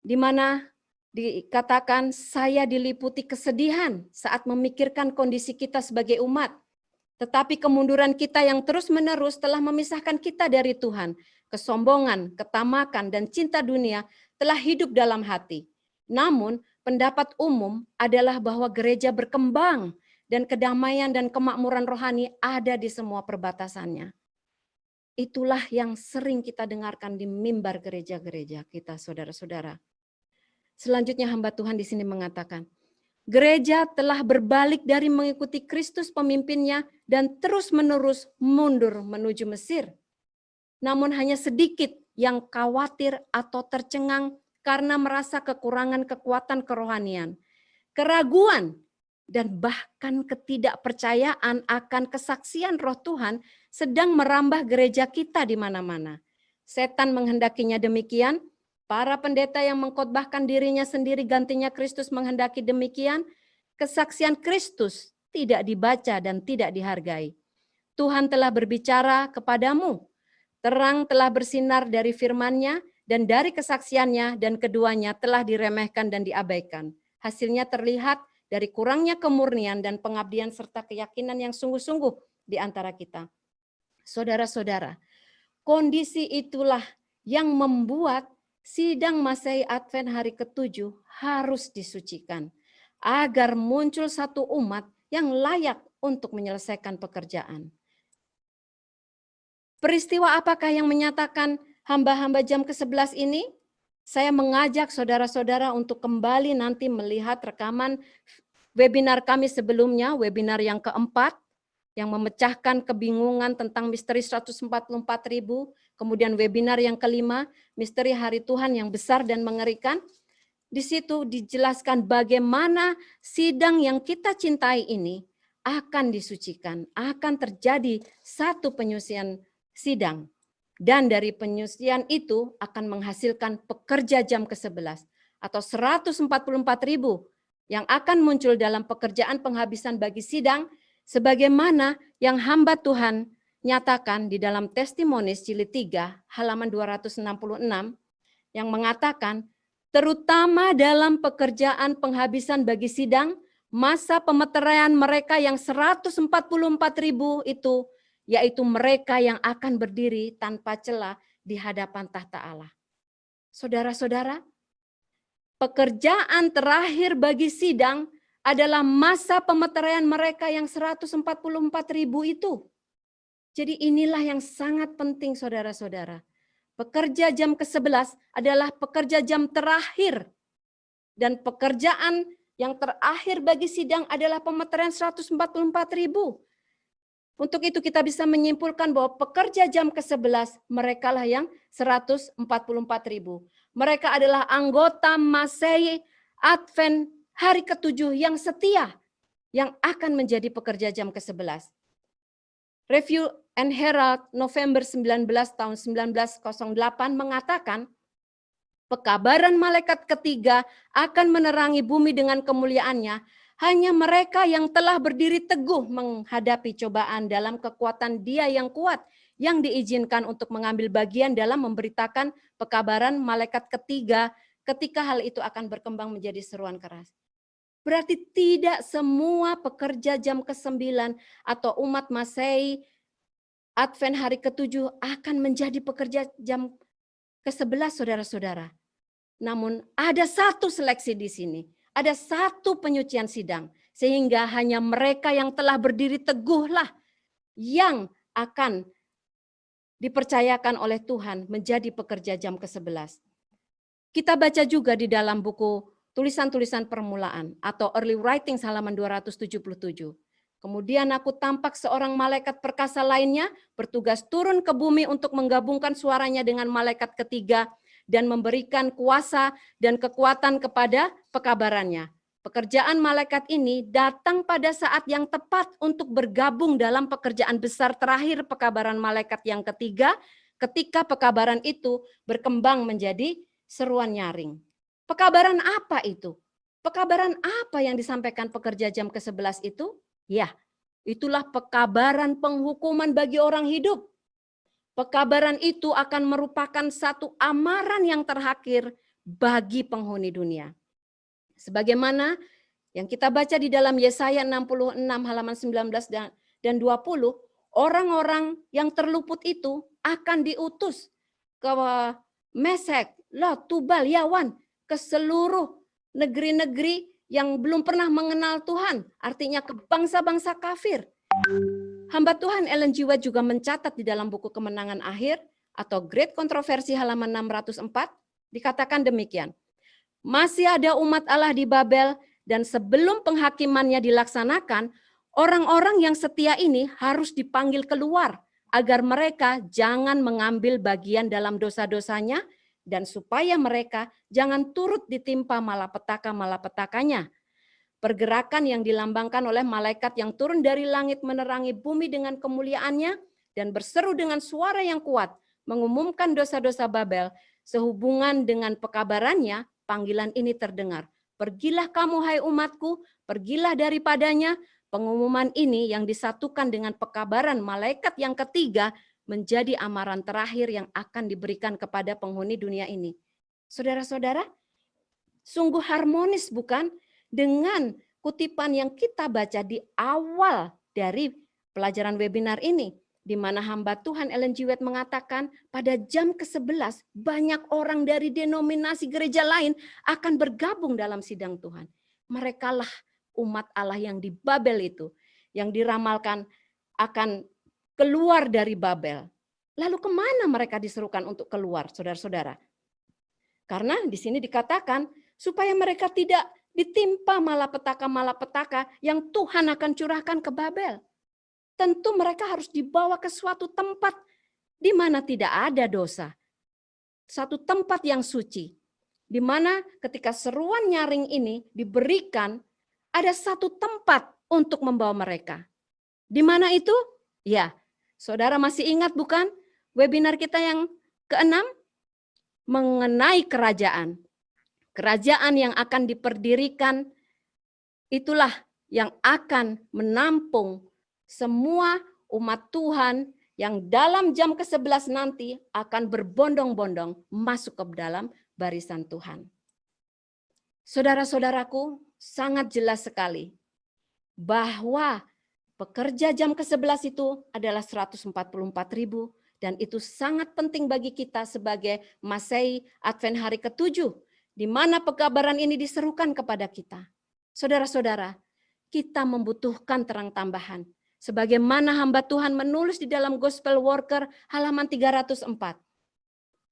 Di mana dikatakan saya diliputi kesedihan saat memikirkan kondisi kita sebagai umat. Tetapi kemunduran kita yang terus-menerus telah memisahkan kita dari Tuhan. Kesombongan, ketamakan, dan cinta dunia telah hidup dalam hati. Namun, pendapat umum adalah bahwa gereja berkembang dan kedamaian dan kemakmuran rohani ada di semua perbatasannya. Itulah yang sering kita dengarkan di mimbar gereja-gereja kita, saudara-saudara. Selanjutnya hamba Tuhan di sini mengatakan, gereja telah berbalik dari mengikuti Kristus pemimpinnya dan terus-menerus mundur menuju Mesir. Namun hanya sedikit yang khawatir atau tercengang karena merasa kekurangan kekuatan kerohanian, keraguan, dan bahkan ketidakpercayaan akan kesaksian Roh Tuhan sedang merambah gereja kita di mana-mana. Setan menghendakinya demikian, para pendeta yang mengkhotbahkan dirinya sendiri gantinya Kristus menghendaki demikian, kesaksian Kristus tidak dibaca dan tidak dihargai. Tuhan telah berbicara kepadamu, terang telah bersinar dari firman-Nya dan dari kesaksiannya, dan keduanya telah diremehkan dan diabaikan. Hasilnya terlihat dari kurangnya kemurnian dan pengabdian serta keyakinan yang sungguh-sungguh di antara kita. Saudara-saudara, kondisi itulah yang membuat sidang Masehi Advent hari ke-7 harus disucikan agar muncul satu umat yang layak untuk menyelesaikan pekerjaan. Peristiwa apakah yang menyatakan hamba-hamba jam ke-11 ini? Saya mengajak saudara-saudara untuk kembali nanti melihat rekaman webinar kami sebelumnya, webinar yang keempat, yang memecahkan kebingungan tentang misteri 144.000, kemudian webinar yang kelima, misteri hari Tuhan yang besar dan mengerikan. Di situ dijelaskan bagaimana sidang yang kita cintai ini akan disucikan, akan terjadi satu penyucian sidang. Dan dari penyucian itu akan menghasilkan pekerja jam ke-11 atau 144.000 yang akan muncul dalam pekerjaan penghabisan bagi sidang, sebagaimana yang hamba Tuhan nyatakan di dalam Testimonies jilid 3 halaman 266 yang mengatakan, terutama dalam pekerjaan penghabisan bagi sidang, masa pemeteraian mereka yang 144.000 itu, yaitu mereka yang akan berdiri tanpa celah di hadapan tahta Allah. Saudara-saudara, pekerjaan terakhir bagi sidang adalah masa pemeteraian mereka yang 144.000 itu. Jadi inilah yang sangat penting saudara-saudara. Pekerja jam ke-11 adalah pekerja jam terakhir. Dan pekerjaan yang terakhir bagi sidang adalah pemeteraian 144.000. Untuk itu kita bisa menyimpulkan bahwa pekerja jam ke-11 merekalah yang 144.000. Mereka adalah anggota Masehi Advent hari ke-7 yang setia yang akan menjadi pekerja jam ke-11. Review and Herald November 19 tahun 1908 mengatakan pekabaran malaikat ketiga akan menerangi bumi dengan kemuliaannya. Hanya mereka yang telah berdiri teguh menghadapi cobaan dalam kekuatan Dia yang kuat yang diizinkan untuk mengambil bagian dalam memberitakan pekabaran malaikat ketiga ketika hal itu akan berkembang menjadi seruan keras. Berarti tidak semua pekerja jam ke-9 atau umat Masehi Advent hari ke-7 akan menjadi pekerja jam ke-11 saudara-saudara. Namun ada satu seleksi di sini. Ada satu penyucian sidang, sehingga hanya mereka yang telah berdiri teguhlah yang akan dipercayakan oleh Tuhan menjadi pekerja jam ke-11. Kita baca juga di dalam buku tulisan-tulisan permulaan atau Early Writings halaman 277. Kemudian aku tampak seorang malaikat perkasa lainnya bertugas turun ke bumi untuk menggabungkan suaranya dengan malaikat ketiga dan memberikan kuasa dan kekuatan kepada pekabarannya. Pekerjaan malaikat ini datang pada saat yang tepat untuk bergabung dalam pekerjaan besar terakhir pekabaran malaikat yang ketiga, ketika pekabaran itu berkembang menjadi seruan nyaring. Pekabaran apa itu? Pekabaran apa yang disampaikan pekerja jam ke-11 itu? Ya, itulah pekabaran penghukuman bagi orang hidup. Pekabaran itu akan merupakan satu amaran yang terakhir bagi penghuni dunia. Sebagaimana yang kita baca di dalam Yesaya 66 halaman 19 dan 20, orang-orang yang terluput itu akan diutus ke Mesek, Lot, Tubal, Yawan, ke seluruh negeri-negeri yang belum pernah mengenal Tuhan, artinya ke bangsa-bangsa kafir. Hamba Tuhan Ellen G. White juga mencatat di dalam buku Kemenangan Akhir atau Great Kontroversi halaman 604, dikatakan demikian. Masih ada umat Allah di Babel dan sebelum penghakimannya dilaksanakan, orang-orang yang setia ini harus dipanggil keluar agar mereka jangan mengambil bagian dalam dosa-dosanya dan supaya mereka jangan turut ditimpa malapetaka-malapetakanya. Pergerakan yang dilambangkan oleh malaikat yang turun dari langit menerangi bumi dengan kemuliaannya dan berseru dengan suara yang kuat mengumumkan dosa-dosa Babel. Sehubungan dengan pekabarannya, panggilan ini terdengar. Pergilah kamu hai umatku, pergilah daripadanya. Pengumuman ini yang disatukan dengan pekabaran malaikat yang ketiga menjadi amaran terakhir yang akan diberikan kepada penghuni dunia ini. Saudara-saudara, sungguh harmonis bukan? Dengan kutipan yang kita baca di awal dari pelajaran webinar ini, di mana hamba Tuhan Ellen G. White mengatakan pada jam ke-11 banyak orang dari denominasi gereja lain akan bergabung dalam sidang Tuhan. Merekalah umat Allah yang di Babel itu, yang diramalkan akan keluar dari Babel. Lalu kemana mereka diserukan untuk keluar, saudara-saudara? Karena di sini dikatakan supaya mereka tidak ditimpa malapetaka-malapetaka yang Tuhan akan curahkan ke Babel. Tentu mereka harus dibawa ke suatu tempat di mana tidak ada dosa. Satu tempat yang suci. Di mana ketika seruan nyaring ini diberikan, ada satu tempat untuk membawa mereka. Di mana itu? Ya, saudara masih ingat bukan webinar kita yang ke-6? Mengenai kerajaan. Kerajaan yang akan diperdirikan, itulah yang akan menampung semua umat Tuhan yang dalam jam ke-11 nanti akan berbondong-bondong masuk ke dalam barisan Tuhan. Saudara-saudaraku, sangat jelas sekali bahwa pekerja jam ke-11 itu adalah 144.000 dan itu sangat penting bagi kita sebagai Masehi Advent hari ke-7 di mana pekabaran ini diserukan kepada kita. Saudara-saudara, kita membutuhkan terang tambahan. Sebagaimana hamba Tuhan menulis di dalam Gospel Worker halaman 304.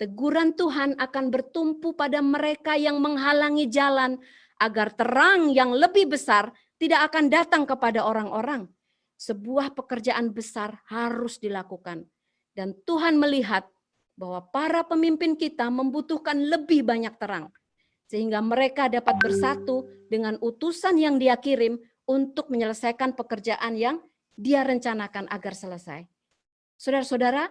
Teguran Tuhan akan bertumpu pada mereka yang menghalangi jalan agar terang yang lebih besar tidak akan datang kepada orang-orang. Sebuah pekerjaan besar harus dilakukan. Dan Tuhan melihat bahwa para pemimpin kita membutuhkan lebih banyak terang. Sehingga mereka dapat bersatu dengan utusan yang Dia kirim untuk menyelesaikan pekerjaan yang Dia rencanakan agar selesai. Saudara-saudara,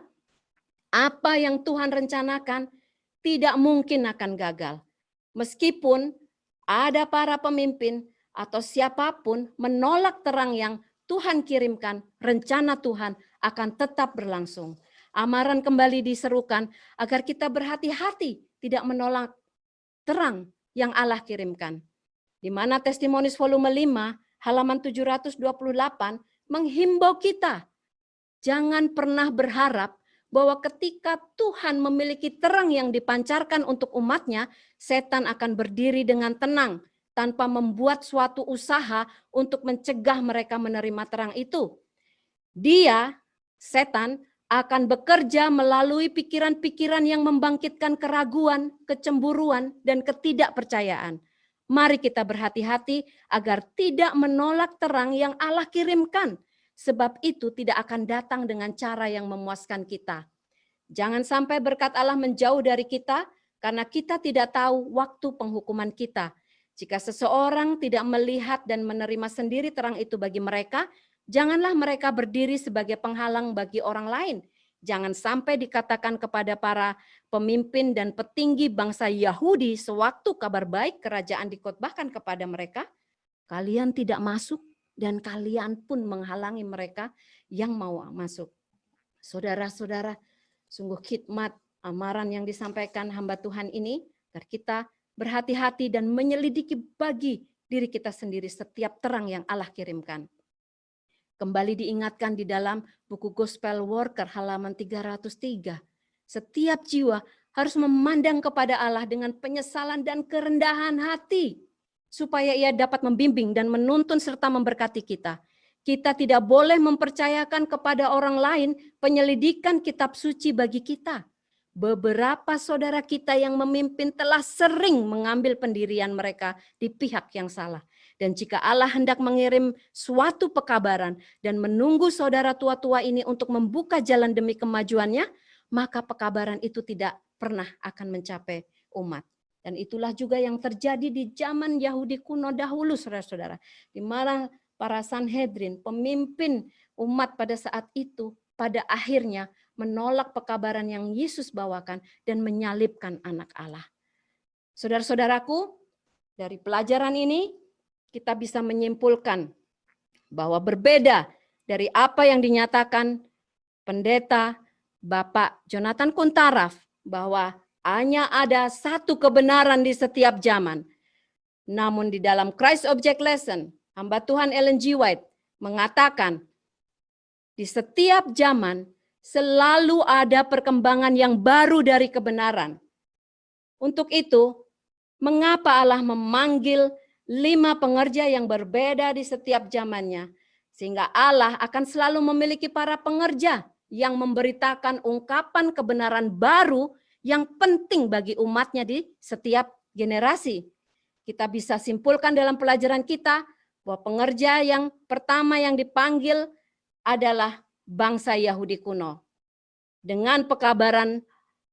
apa yang Tuhan rencanakan tidak mungkin akan gagal. Meskipun ada para pemimpin atau siapapun menolak terang yang Tuhan kirimkan, rencana Tuhan akan tetap berlangsung. Amaran kembali diserukan agar kita berhati-hati tidak menolak terang yang Allah kirimkan. Di mana Testimonies volume 5 halaman 728 menghimbau kita jangan pernah berharap bahwa ketika Tuhan memiliki terang yang dipancarkan untuk umatnya, setan akan berdiri dengan tenang tanpa membuat suatu usaha untuk mencegah mereka menerima terang itu. Dia, setan, akan bekerja melalui pikiran-pikiran yang membangkitkan keraguan, kecemburuan, dan ketidakpercayaan. Mari kita berhati-hati agar tidak menolak terang yang Allah kirimkan, sebab itu tidak akan datang dengan cara yang memuaskan kita. Jangan sampai berkat Allah menjauh dari kita, karena kita tidak tahu waktu penghukuman kita. Jika seseorang tidak melihat dan menerima sendiri terang itu bagi mereka, janganlah mereka berdiri sebagai penghalang bagi orang lain. Jangan sampai dikatakan kepada para pemimpin dan petinggi bangsa Yahudi sewaktu kabar baik kerajaan dikhotbahkan kepada mereka, kalian tidak masuk dan kalian pun menghalangi mereka yang mau masuk. Saudara-saudara, sungguh khidmat amaran yang disampaikan hamba Tuhan ini, agar kita berhati-hati dan menyelidiki bagi diri kita sendiri setiap terang yang Allah kirimkan. Kembali diingatkan di dalam buku Gospel Worker halaman 303. Setiap jiwa harus memandang kepada Allah dengan penyesalan dan kerendahan hati, supaya Ia dapat membimbing dan menuntun serta memberkati kita. Kita tidak boleh mempercayakan kepada orang lain penyelidikan kitab suci bagi kita. Beberapa saudara kita yang memimpin telah sering mengambil pendirian mereka di pihak yang salah. Dan jika Allah hendak mengirim suatu pekabaran dan menunggu saudara tua-tua ini untuk membuka jalan demi kemajuannya, maka pekabaran itu tidak pernah akan mencapai umat. Dan itulah juga yang terjadi di zaman Yahudi kuno dahulu, saudara-saudara. Di mana para Sanhedrin, pemimpin umat pada saat itu, pada akhirnya menolak pekabaran yang Yesus bawakan dan menyalibkan anak Allah. Saudara-saudaraku, dari pelajaran ini kita bisa menyimpulkan bahwa berbeda dari apa yang dinyatakan pendeta Bapak Jonathan Kuntaraf, bahwa hanya ada satu kebenaran di setiap zaman. Namun di dalam Christ Object Lesson, hamba Tuhan Ellen G. White mengatakan di setiap zaman selalu ada perkembangan yang baru dari kebenaran. Untuk itu, mengapa Allah memanggil 5 pengerja yang berbeda di setiap zamannya, sehingga Allah akan selalu memiliki para pengerja yang memberitakan ungkapan kebenaran baru yang penting bagi umatnya di setiap generasi. Kita bisa simpulkan dalam pelajaran kita bahwa pengerja yang pertama yang dipanggil adalah bangsa Yahudi kuno. Dengan pekabaran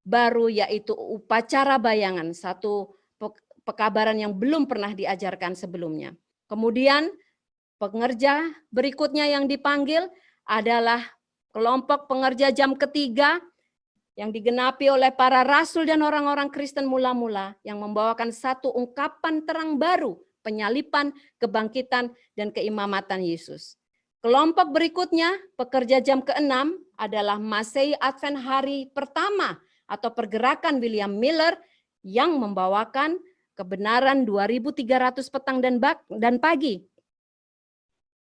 baru yaitu upacara bayangan, satu pekabaran yang belum pernah diajarkan sebelumnya. Kemudian pengerja berikutnya yang dipanggil adalah kelompok pengerja jam ketiga yang digenapi oleh para rasul dan orang-orang Kristen mula-mula yang membawakan satu ungkapan terang baru, penyalipan, kebangkitan, dan keimamatan Yesus. Kelompok berikutnya, pekerja jam ke-6 adalah Masehi Advent hari pertama atau pergerakan William Miller yang membawakan kebenaran 2300 petang dan pagi.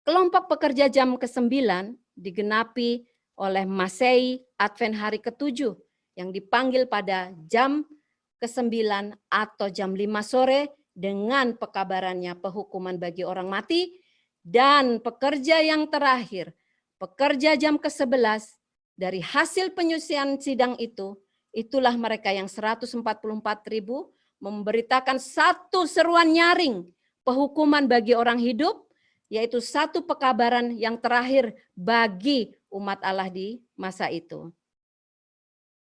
Kelompok pekerja jam ke-9 digenapi oleh Masehi Advent hari ke-7 yang dipanggil pada jam ke-9 atau jam 5 sore dengan pekabarannya penghukuman bagi orang mati. Dan pekerja yang terakhir, pekerja jam ke-11 dari hasil penyucian sidang itu, itulah mereka yang 144.000 memberitakan satu seruan nyaring penghukuman bagi orang hidup, yaitu satu pekabaran yang terakhir bagi umat Allah di masa itu.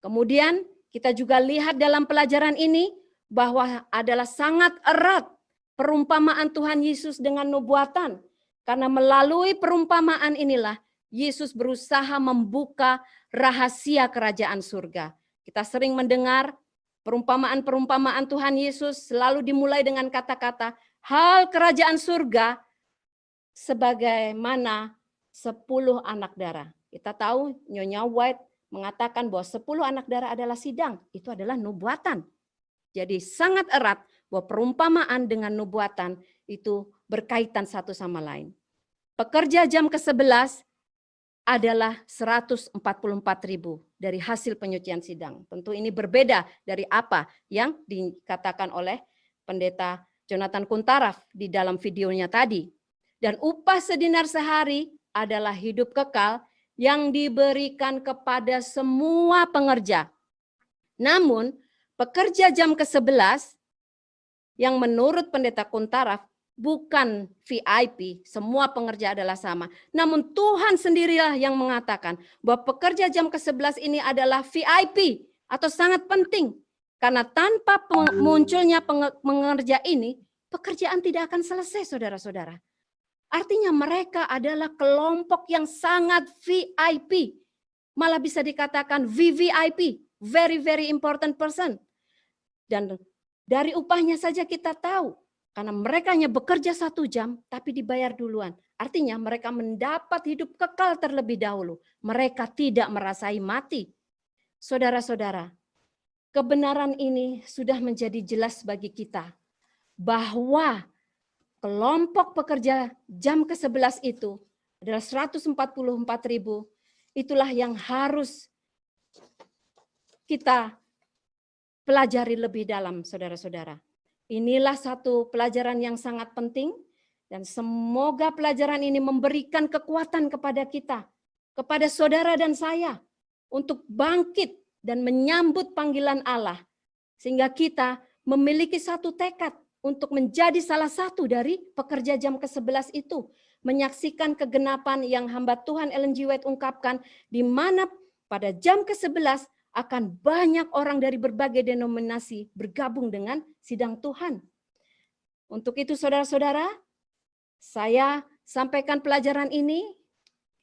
Kemudian kita juga lihat dalam pelajaran ini bahwa adalah sangat erat perumpamaan Tuhan Yesus dengan nubuatan. Karena melalui perumpamaan inilah Yesus berusaha membuka rahasia kerajaan surga. Kita sering mendengar perumpamaan-perumpamaan Tuhan Yesus selalu dimulai dengan kata-kata hal kerajaan surga sebagaimana 10 anak darah. Kita tahu Nyonya White mengatakan bahwa 10 anak darah adalah sidang. Itu adalah nubuatan. Jadi sangat erat bahwa perumpamaan dengan nubuatan itu berkaitan satu sama lain. Pekerja jam ke-11 adalah 144.000 dari hasil penyucian sidang. Tentu ini berbeda dari apa yang dikatakan oleh pendeta Jonathan Kuntaraf di dalam videonya tadi. Dan upah sedinar sehari adalah hidup kekal yang diberikan kepada semua pengerja. Namun, pekerja jam ke-11 yang menurut pendeta Kuntaraf bukan VIP, semua pengerja adalah sama. Namun Tuhan sendirilah yang mengatakan bahwa pekerja jam ke-11 ini adalah VIP atau sangat penting. Karena tanpa munculnya pengerja ini, pekerjaan tidak akan selesai, saudara-saudara. Artinya mereka adalah kelompok yang sangat VIP. Malah bisa dikatakan VVIP, very very important person. Dan dari upahnya saja kita tahu. Karena mereka hanya bekerja 1 jam, tapi dibayar duluan. Artinya mereka mendapat hidup kekal terlebih dahulu. Mereka tidak merasai mati. Saudara-saudara, kebenaran ini sudah menjadi jelas bagi kita. Bahwa kelompok pekerja jam ke-11 itu adalah 144.000. Itulah yang harus kita pelajari lebih dalam, saudara-saudara. Inilah satu pelajaran yang sangat penting dan semoga pelajaran ini memberikan kekuatan kepada kita, kepada saudara dan saya untuk bangkit dan menyambut panggilan Allah sehingga kita memiliki satu tekad untuk menjadi salah satu dari pekerja jam ke-11 itu, menyaksikan kegenapan yang hamba Tuhan Ellen G. White ungkapkan di mana pada jam ke-11 akan banyak orang dari berbagai denominasi bergabung dengan sidang Tuhan. Untuk itu saudara-saudara, saya sampaikan pelajaran ini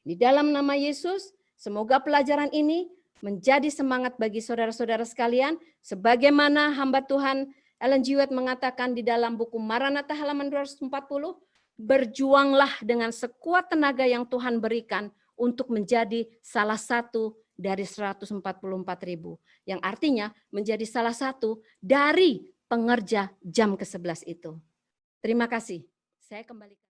di dalam nama Yesus. Semoga pelajaran ini menjadi semangat bagi saudara-saudara sekalian. Sebagaimana hamba Tuhan Ellen G. White mengatakan di dalam buku Maranatha halaman 240, berjuanglah dengan sekuat tenaga yang Tuhan berikan untuk menjadi salah satu dari 144.000, yang artinya menjadi salah satu dari pengerja jam ke-11 itu. Terima kasih. Saya kembalikan.